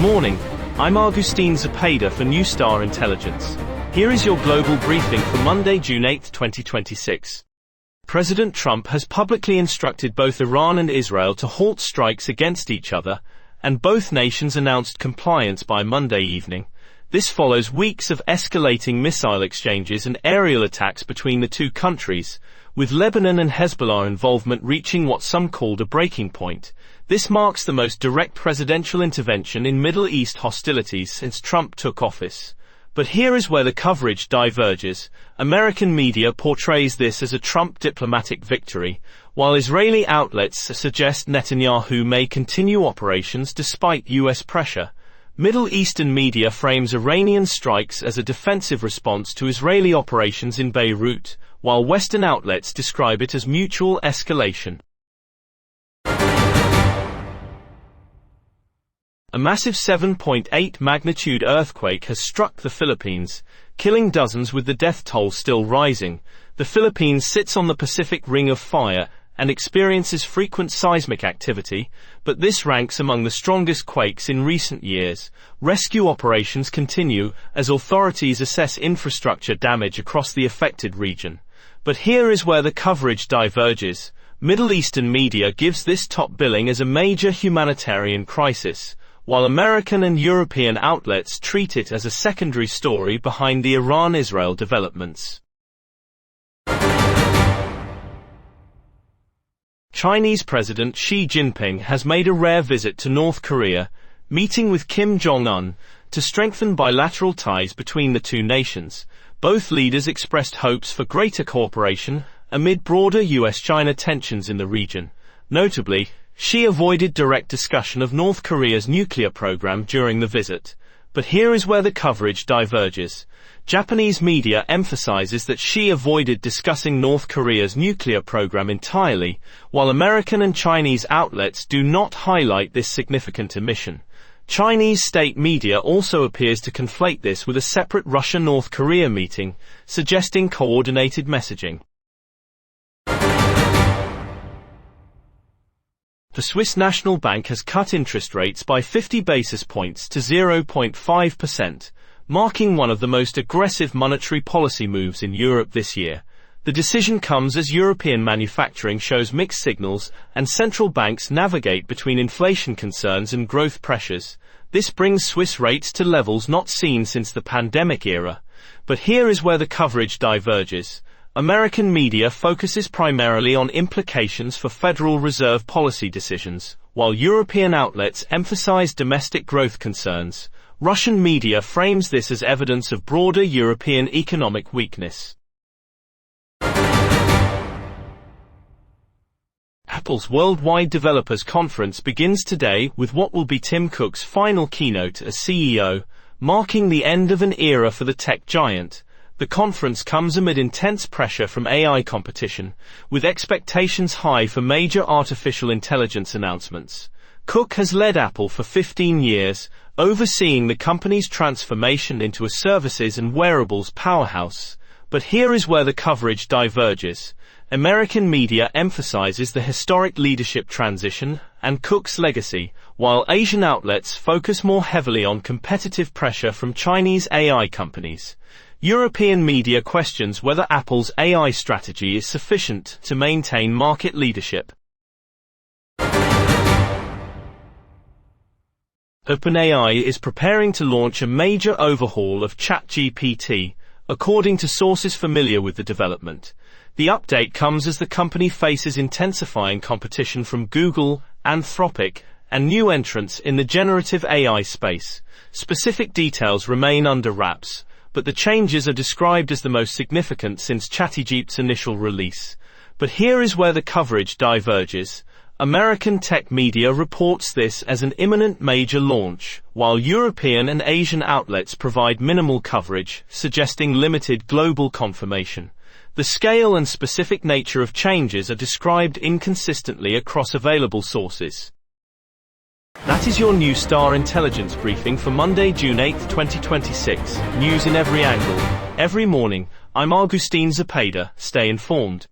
morning, I'm Agustín Zepeda for NewZtar Intelligence. Here is your global briefing for Monday, June 8, 2026. President Trump has publicly instructed both Iran and Israel to halt strikes against each other, and both nations announced compliance by Monday evening. This follows weeks of escalating missile exchanges and aerial attacks between the two countries, with Lebanon and Hezbollah involvement reaching what some called a breaking point. This marks the most direct presidential intervention in Middle East hostilities since Trump took office. But here is where the coverage diverges. American media portrays this as a Trump diplomatic victory, while Israeli outlets suggest Netanyahu may continue operations despite U.S. pressure. Middle Eastern media frames Iranian strikes as a defensive response to Israeli operations in Beirut, while Western outlets describe it as mutual escalation. A massive 7.8 magnitude earthquake has struck the Philippines, killing dozens with the death toll still rising. The Philippines sits on the Pacific Ring of Fire and experiences frequent seismic activity, but this ranks among the strongest quakes in recent years. Rescue operations continue as authorities assess infrastructure damage across the affected region. But here is where the coverage diverges. Middle Eastern media gives this top billing as a major humanitarian crisis, while American and European outlets treat it as a secondary story behind the Iran-Israel developments. Chinese President Xi Jinping has made a rare visit to North Korea, meeting with Kim Jong-un to strengthen bilateral ties between the two nations. Both leaders expressed hopes for greater cooperation amid broader US-China tensions in the region. Notably, Xi avoided direct discussion of North Korea's nuclear program during the visit. But here is where the coverage diverges. Japanese media emphasizes that Xi avoided discussing North Korea's nuclear program entirely, while American and Chinese outlets do not highlight this significant omission. Chinese state media also appears to conflate this with a separate Russia-North Korea meeting, suggesting coordinated messaging. The Swiss National Bank has cut interest rates by 50 basis points to 0.5%, marking one of the most aggressive monetary policy moves in Europe this year. The decision comes as European manufacturing shows mixed signals and central banks navigate between inflation concerns and growth pressures. This brings Swiss rates to levels not seen since the pandemic era. But here is where the coverage diverges. American media focuses primarily on implications for Federal Reserve policy decisions, while European outlets emphasize domestic growth concerns. Russian media frames this as evidence of broader European economic weakness. Apple's Worldwide Developers Conference begins today with what will be Tim Cook's final keynote as CEO, marking the end of an era for the tech giant. The conference comes amid intense pressure from AI competition, with expectations high for major artificial intelligence announcements. Cook has led Apple for 15 years, overseeing the company's transformation into a services and wearables powerhouse. But here is where the coverage diverges. American media emphasizes the historic leadership transition and Cook's legacy, while Asian outlets focus more heavily on competitive pressure from Chinese AI companies. European media questions whether Apple's AI strategy is sufficient to maintain market leadership. OpenAI is preparing to launch a major overhaul of ChatGPT, according to sources familiar with the development. The update comes as the company faces intensifying competition from Google, Anthropic, and new entrants in the generative AI space. Specific details remain under wraps, but the changes are described as the most significant since ChatGPT's initial release. But here is where the coverage diverges. American tech media reports this as an imminent major launch, while European and Asian outlets provide minimal coverage, suggesting limited global confirmation. The scale and specific nature of changes are described inconsistently across available sources. That is your NewZtar Intelligence briefing for Monday, June 8, 2026. News in every angle, every morning. I'm Agustín Zepeda. Stay informed.